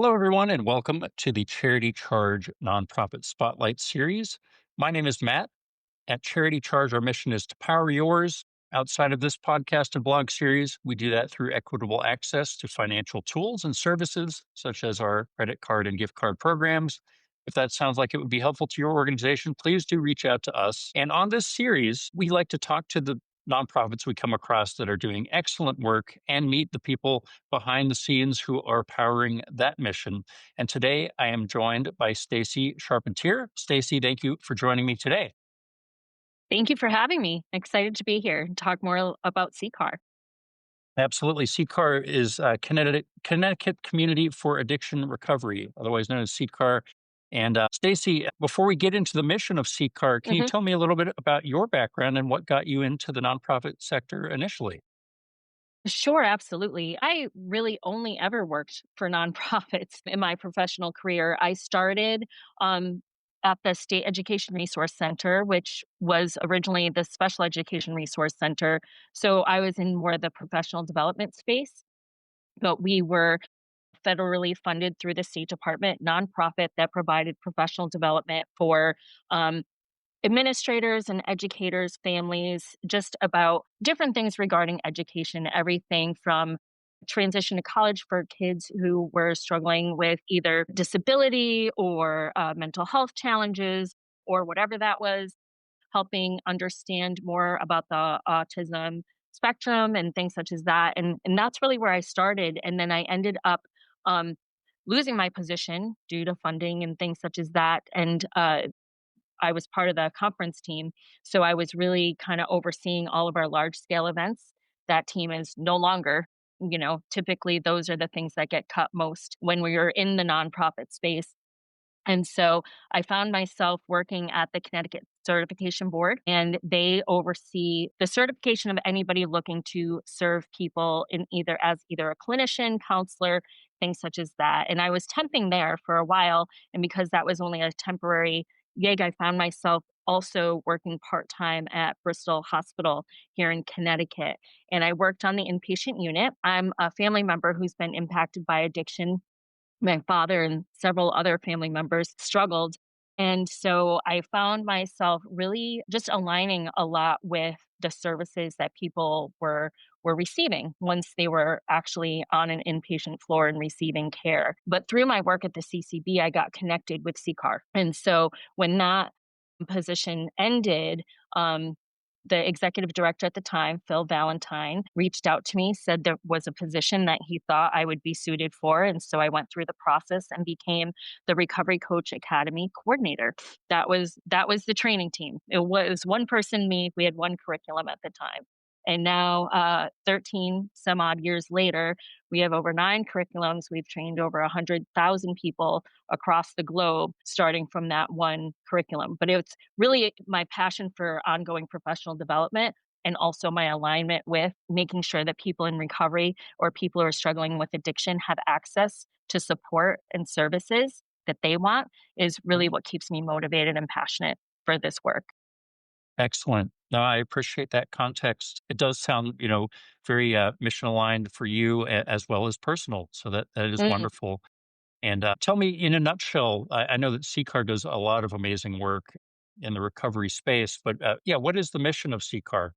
Hello, everyone, and welcome to the Charity Charge Nonprofit Spotlight Series. My name is Matt. At Charity Charge, our mission is to power yours. Outside of this podcast and blog series, we do that through equitable access to financial tools and services, such as our credit card and gift card programs. If that sounds like it would be helpful to your organization, please do reach out to us. And on this series, we like to talk to the nonprofits we come across that are doing excellent work and meet the people behind the scenes who are powering that mission. And today I am joined by Stacy Charpentier. Stacy, thank you for joining me today. Thank you for having me. Excited to be here and talk more about CCAR. Absolutely. CCAR is Connecticut Community for Addiction Recovery, otherwise known as CCAR. And Stacy, before we get into the mission of CCAR, can you Mhm. tell me a little bit about your background and what got you into the nonprofit sector initially? Sure, absolutely. I really only ever worked for nonprofits in my professional career. I started at the State Education Resource Center, which was originally the Special Education Resource Center. So I was in more of the professional development space, but we were federally funded through the State Department, nonprofit that provided professional development for um, administrators and educators, families, just about different things regarding education, everything from transition to college for kids who were struggling with either disability or mental health challenges or whatever that was, helping understand more about the autism spectrum and things such as that. And that's really where I started. And then I ended up um, losing my position due to funding and things such as that. And I was part of the conference team, so I was really kinda overseeing all of our large scale events. That team is no longer, typically those are the things that get cut most when we are in the nonprofit space. And so I found myself working at the Connecticut Certification Board, and they oversee the certification of anybody looking to serve people in either a clinician, counselor, things such as that. And I was temping there for a while, and because that was only a temporary gig, I found myself also working part-time at Bristol Hospital here in Connecticut. And I worked on the inpatient unit. I'm a family member who's been impacted by addiction. My father and several other family members struggled. And so I found myself really just aligning a lot with the services that people were receiving once they were actually on an inpatient floor and receiving care. But through my work at the CCB, I got connected with CCAR. And so when that position ended, the executive director at the time, Phil Valentine, reached out to me, said there was a position that he thought I would be suited for. And so I went through the process and became the Recovery Coach Academy coordinator. That was the training team. It was one person, me. We had one curriculum at the time. And now, 13 some odd years later, we have over nine curriculums. We've trained over 100,000 people across the globe, starting from that one curriculum. But it's really my passion for ongoing professional development and also my alignment with making sure that people in recovery or people who are struggling with addiction have access to support and services that they want is really what keeps me motivated and passionate for this work. Excellent. No, I appreciate that context. It does sound, very mission aligned for you as well as personal. So that is Mm. wonderful. And tell me, in a nutshell, I know that CCAR does a lot of amazing work in the recovery space, but yeah, what is the mission of CCAR?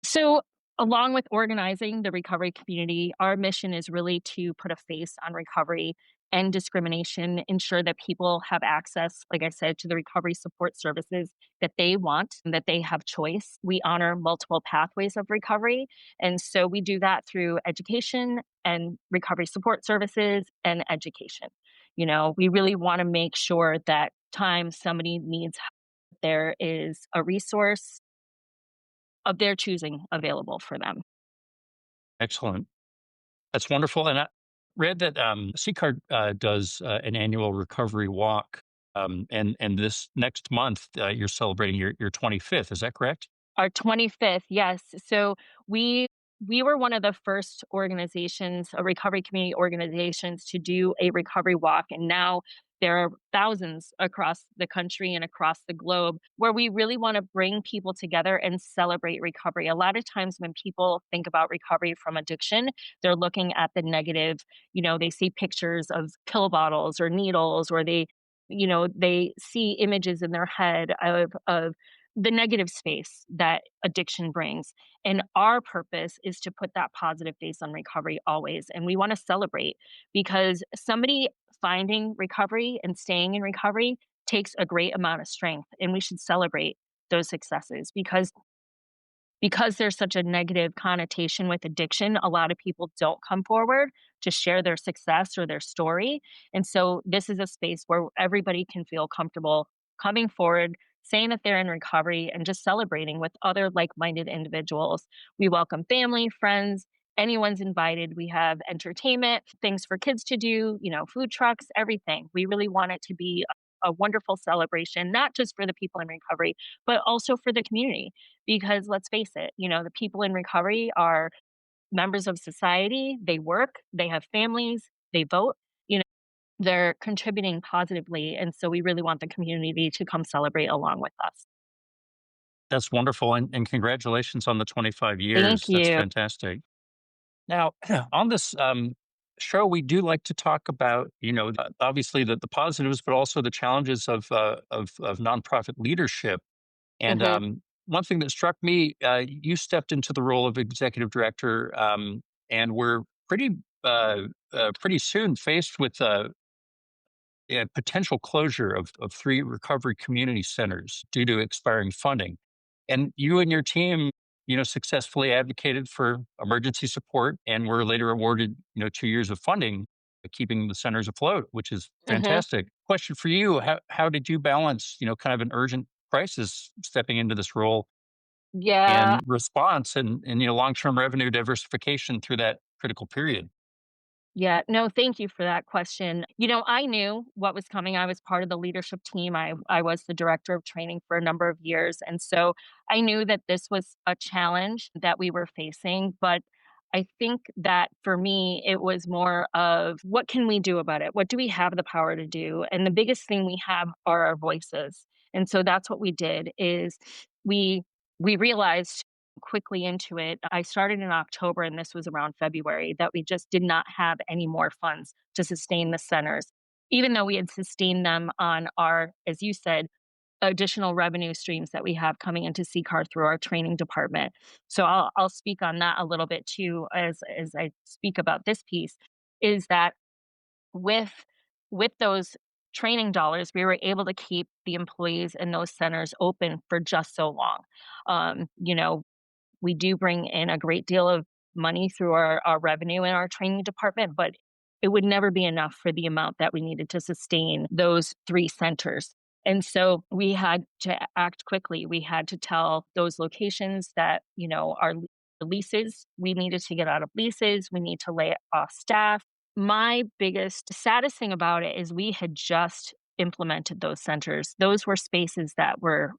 So, along with organizing the recovery community, our mission is really to put a face on recovery and discrimination, ensure that people have access, like I said, to the recovery support services that they want and that they have choice. We honor multiple pathways of recovery. And so we do that through education and recovery support services and education. We really want to make sure that time somebody needs help, there is a resource of their choosing available for them. Excellent. That's wonderful. And I read that CCAR does an annual recovery walk. And this next month, you're celebrating your 25th. Is that correct? Our 25th, yes. So we were one of the first organizations, recovery community organizations to do a recovery walk, and now There are thousands across the country and across the globe where we really want to bring people together and celebrate recovery. A lot of times when people think about recovery from addiction, they're looking at the negative. They see pictures of pill bottles or needles, or they see images in their head of the negative space that addiction brings. And our purpose is to put that positive face on recovery always. And we want to celebrate, because somebody finding recovery and staying in recovery takes a great amount of strength. And we should celebrate those successes, because there's such a negative connotation with addiction. A lot of people don't come forward to share their success or their story. And so this is a space where everybody can feel comfortable coming forward, saying that they're in recovery, and just celebrating with other like-minded individuals. We welcome family, friends, anyone's invited. We have entertainment, things for kids to do, food trucks, everything. We really want it to be a wonderful celebration, not just for the people in recovery, but also for the community. Because let's face it, the people in recovery are members of society. They work, they have families, they vote, you know, they're contributing positively. And so we really want the community to come celebrate along with us. That's wonderful, and congratulations on the 25 Thank years. That's you. fantastic. Now, on this show, we do like to talk about, obviously the positives, but also the challenges of nonprofit leadership. And Hmm. one thing that struck me, you stepped into the role of executive director, and we're pretty soon faced with a potential closure of three recovery community centers due to expiring funding. And you and your team, successfully advocated for emergency support and were later awarded, 2 years of funding, keeping the centers afloat, which is Hmm. fantastic. Question for you: How did you balance, kind of an urgent crisis stepping into this role Yeah. and response and long term revenue diversification through that critical period? Yeah, no, thank you for that question. I knew what was coming. I was part of the leadership team. I was the director of training for a number of years. And so I knew that this was a challenge that we were facing. But I think that for me, it was more of, what can we do about it? What do we have the power to do? And the biggest thing we have are our voices. And so that's what we did is we we realized quickly into it. I started in October, and this was around February, that we just did not have any more funds to sustain the centers, even though we had sustained them on our, as you said, additional revenue streams that we have coming into CCAR through our training department. So I'll speak on that a little bit too, as I speak about this piece. Is that with those training dollars, we were able to keep the employees in those centers open for just so long. Um, you know, we do bring in a great deal of money through our revenue in our training department, but it would never be enough for the amount that we needed to sustain those 3 centers. And so we had to act quickly. We had to tell those locations that, our leases, we needed to get out of leases, we need to lay off staff. My biggest saddest thing about it is we had just implemented those centers. Those were spaces that were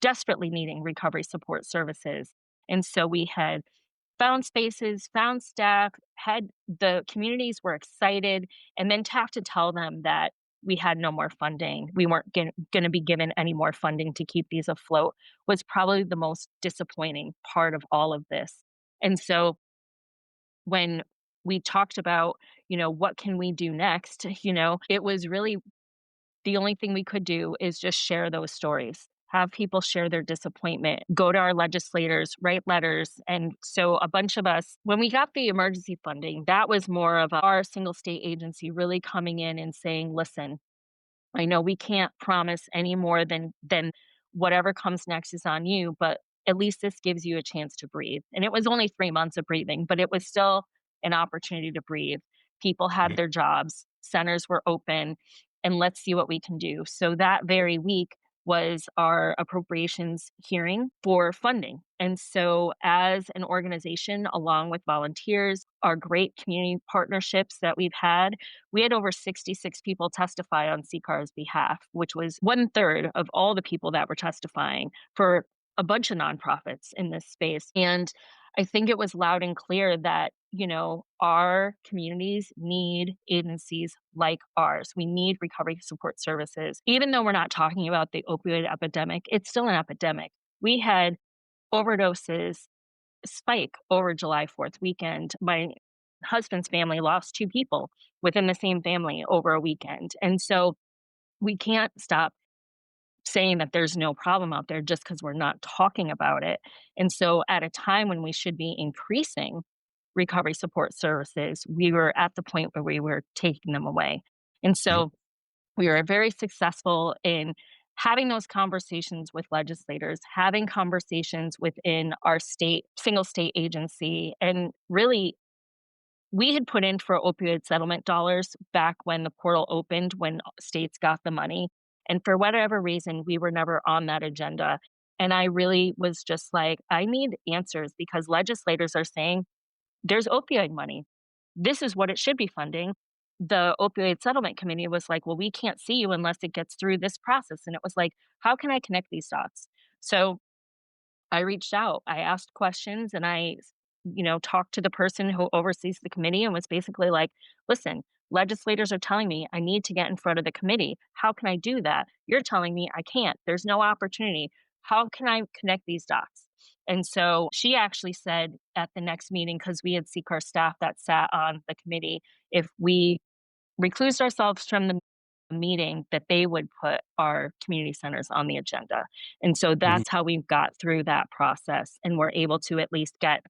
desperately needing recovery support services. And so we had found spaces, found staff, had the communities were excited, and then to have to tell them that we had no more funding, we weren't going to be given any more funding to keep these afloat, was probably the most disappointing part of all of this. And so when we talked about, what can we do next, it was really the only thing we could do is just share those stories, have people share their disappointment, go to our legislators, write letters. And so a bunch of us, when we got the emergency funding, that was more of our single state agency really coming in and saying, listen, I know we can't promise any more than whatever comes next is on you, but at least this gives you a chance to breathe. And it was only 3 months of breathing, but it was still an opportunity to breathe. People had their jobs, centers were open, and let's see what we can do. So that very week was our appropriations hearing for funding. And so as an organization, along with volunteers, our great community partnerships that we've had, we had over 66 people testify on CCAR's behalf, which was one third of all the people that were testifying for a bunch of nonprofits in this space. And I think it was loud and clear that our communities need agencies like ours. We need recovery support services. Even though we're not talking about the opioid epidemic, it's still an epidemic. We had overdoses spike over July 4th weekend. My husband's family lost 2 people within the same family over a weekend. And so we can't stop saying that there's no problem out there just because we're not talking about it. And so at a time when we should be increasing recovery support services, we were at the point where we were taking them away. And Mhm. so we were very successful in having those conversations with legislators, having conversations within our state, single state agency, and really we had put in for opioid settlement dollars back when the portal opened, when states got the money, and for whatever reason, we were never on that agenda, and I really was just like, "I need answers because legislators are saying, 'There's opioid money. This is what it should be funding.'" The opioid settlement committee was like, "Well, we can't see you unless it gets through this process," and it was like, "How can I connect these dots?" So I reached out. I asked questions and talked to the person who oversees the committee and was basically like, listen, legislators are telling me I need to get in front of the committee. How can I do that? You're telling me I can't. There's no opportunity. How can I connect these dots? And so she actually said at the next meeting, because we had CCAR staff that sat on the committee, if we reclused ourselves from the meeting that they would put our community centers on the agenda. And so Mhm. that's how we got through that process and we're able to at least get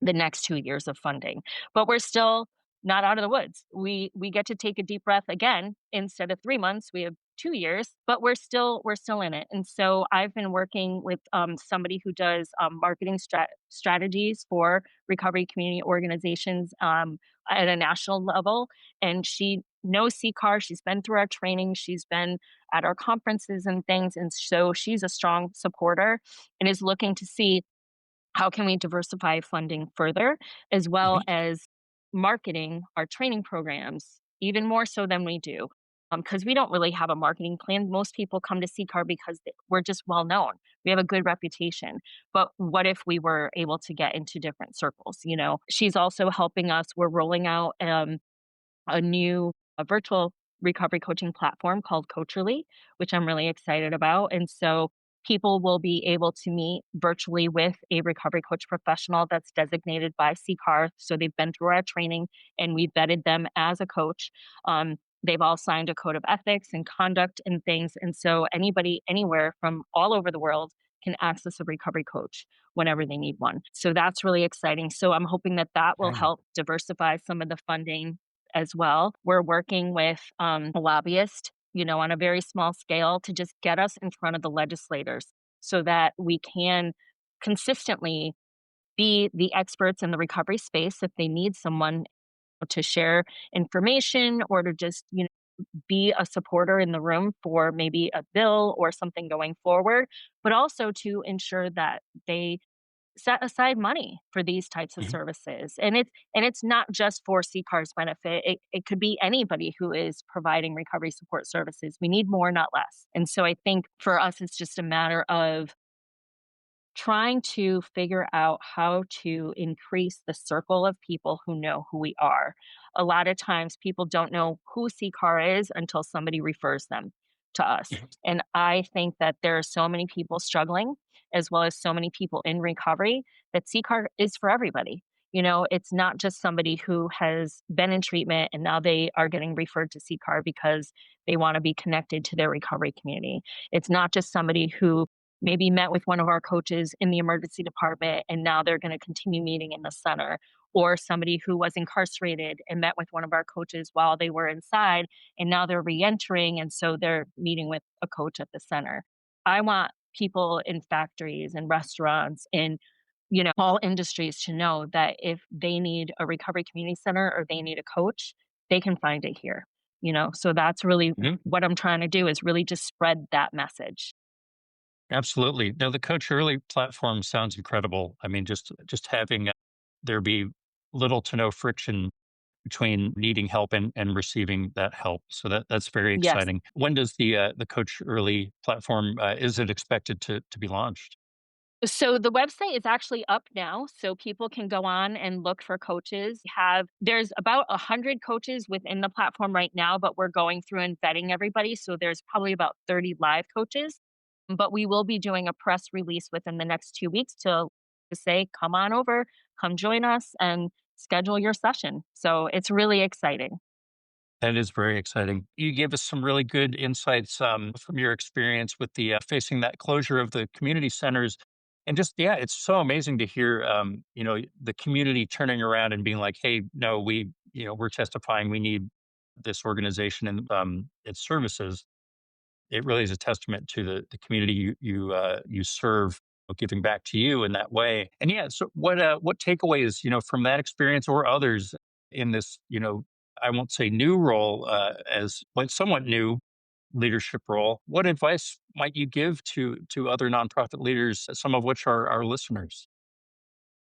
the next 2 years of funding. But we're still not out of the woods. We get to take a deep breath again. Instead of 3 months, we have 2 years, but we're still in it. And so I've been working with, somebody who does, marketing strategies for recovery community organizations, at a national level, and she knows CCAR, she's been through our training, she's been at our conferences and things, and so she's a strong supporter and is looking to see how can we diversify funding further, as well Mhm. as marketing our training programs even more so than we do? Because we don't really have a marketing plan. Most people come to CCAR because we're just well known. We have a good reputation. But what if we were able to get into different circles? She's also helping us. We're rolling out a new a virtual recovery coaching platform called Coacherly, which I'm really excited about. And so people will be able to meet virtually with a recovery coach professional that's designated by CCAR. So they've been through our training and we've vetted them as a coach. They've all signed a code of ethics and conduct and things. And so anybody anywhere from all over the world can access a recovery coach whenever they need one. So that's really exciting. So I'm hoping that that will Okay. help diversify some of the funding as well. We're working with a lobbyist, on a very small scale to just get us in front of the legislators so that we can consistently be the experts in the recovery space if they need someone to share information or to just, be a supporter in the room for maybe a bill or something going forward, but also to ensure that they set aside money for these types of Mhm. services. And it's not just for CCAR's benefit. It could be anybody who is providing recovery support services. We need more, not less. And so I think for us, it's just a matter of trying to figure out how to increase the circle of people who know who we are. A lot of times people don't know who CCAR is until somebody refers them to us. Mhm. And I think that there are so many people struggling, as well as so many people in recovery, that CCAR is for everybody. It's not just somebody who has been in treatment and now they are getting referred to CCAR because they want to be connected to their recovery community. It's not just somebody who maybe met with one of our coaches in the emergency department and now they're going to continue meeting in the center, or somebody who was incarcerated and met with one of our coaches while they were inside and now they're reentering and so they're meeting with a coach at the center. I want people in factories and restaurants and all industries to know that if they need a recovery community center or they need a coach, they can find it here. So that's really Mhm. what I'm trying to do, is really just spread that message. Absolutely. No, the Coach Early platform sounds incredible. I mean, just having there be little to no friction between needing help and receiving that help. So that's very Yes. exciting. When does the Coach Early platform is it expected to be launched? So the website is actually up now, so people can go on and look for coaches. Have There's about 100 coaches within the platform right now, but we're going through and vetting everybody, so there's probably about 30 live coaches. But we will be doing a press release within the next 2 weeks to say, "Come on over, come join us, and schedule your session." So it's really exciting. That is very exciting. You gave us some really good insights from your experience with the facing that closure of the community centers, and just yeah, it's so amazing to hear the community turning around and being like, "Hey, no, we're testifying. We need this organization and its services." It really is a testament to the community you serve, giving back to you in that way. And yeah, so what takeaways from that experience or others in this I won't say new role as but somewhat new leadership role? What advice might you give to other nonprofit leaders, some of which are our listeners?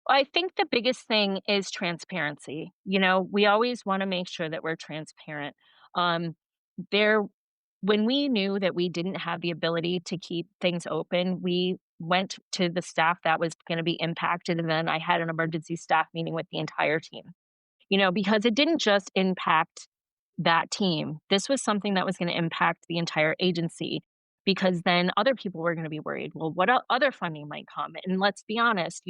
I think the biggest thing is transparency. We always wanna make sure that we're transparent. Um, there When we knew that we didn't have the ability to keep things open, we went to the staff that was gonna be impacted, and then I had an emergency staff meeting with the entire team. Because it didn't just impact that team. This was something that was gonna impact the entire agency, because then other people were gonna be worried, "Well, what other funding might come?" And let's be honest,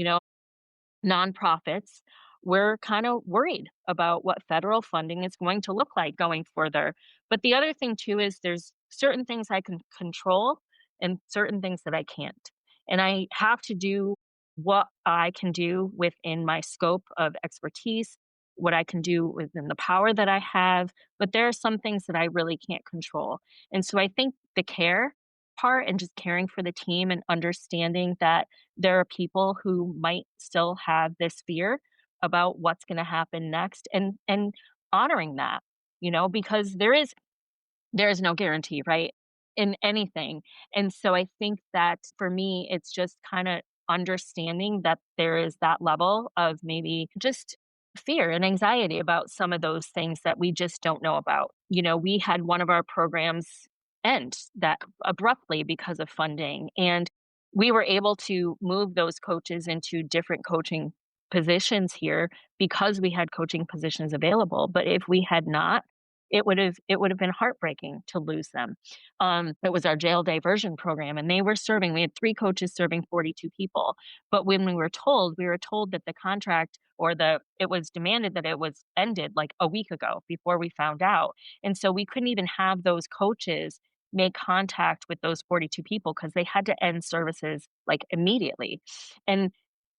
nonprofits, we're kind of worried about what federal funding is going to look like going further. But the other thing too is there's certain things I can control and certain things that I can't. And I have to do what I can do within my scope of expertise, what I can do within the power that I have. But there are some things that I really can't control. And so I think the care part and just caring for the team and understanding that there are people who might still have this fear about what's gonna happen next, and honoring that, because there is no guarantee, right, in anything, and so I think that for me, it's just kinda understanding that there is that level of maybe just fear and anxiety about some of those things that we just don't know about. We had one of our programs end that abruptly because of funding, and we were able to move those coaches into different coaching positions here because we had coaching positions available, but if we had not, it would have been heartbreaking to lose them. It was our jail diversion program, and we had 3 coaches serving 42 people. But when we were told that the contract or it was demanded that it was ended like a week ago before we found out. And so we couldn't even have those coaches make contact with those 42 people because they had to end services like immediately. And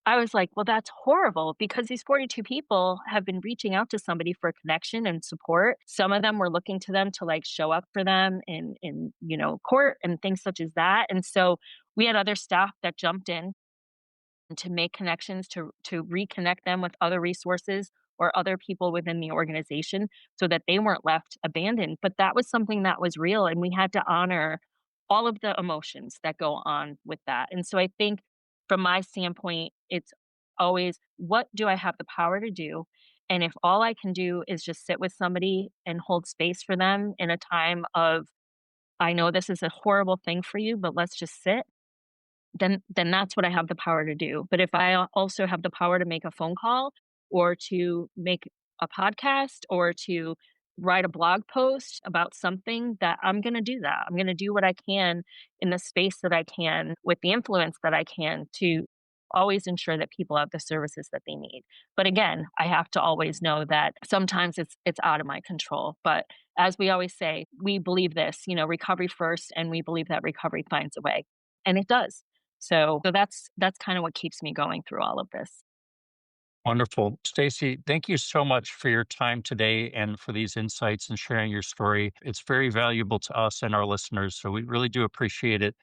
I was like, "Well, that's horrible," because these 42 people have been reaching out to somebody for connection and support. Some of them were looking to them to, like, show up for them in court and things such as that, and so we had other staff that jumped in to make connections, to reconnect them with other resources or other people within the organization so that they weren't left abandoned. But that was something that was real, and we had to honor all of the emotions that go on with that. And so I think from my standpoint, it's always, what do I have the power to do? And if all I can do is just sit with somebody and hold space for them in a time of, I know this is a horrible thing for you, but let's just sit, then that's what I have the power to do. But if I also have the power to make a phone call or to make a podcast or to write a blog post about something, that I'm going to do that. I'm going to do what I can in the space that I can with the influence that I can to always ensure that people have the services that they need. But again, I have to always know that sometimes it's out of my control. But as we always say, we believe this, recovery first, and we believe that recovery finds a way. And it does. So that's kind of what keeps me going through all of this. Wonderful. Stacy, thank you so much for your time today and for these insights and sharing your story. It's very valuable to us and our listeners, so we really do appreciate it.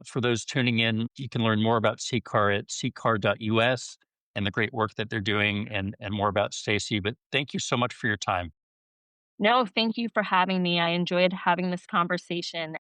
For those tuning in, you can learn more about CCAR at ccar.us and the great work that they're doing and more about Stacy. But thank you so much for your time. No, thank you for having me. I enjoyed having this conversation.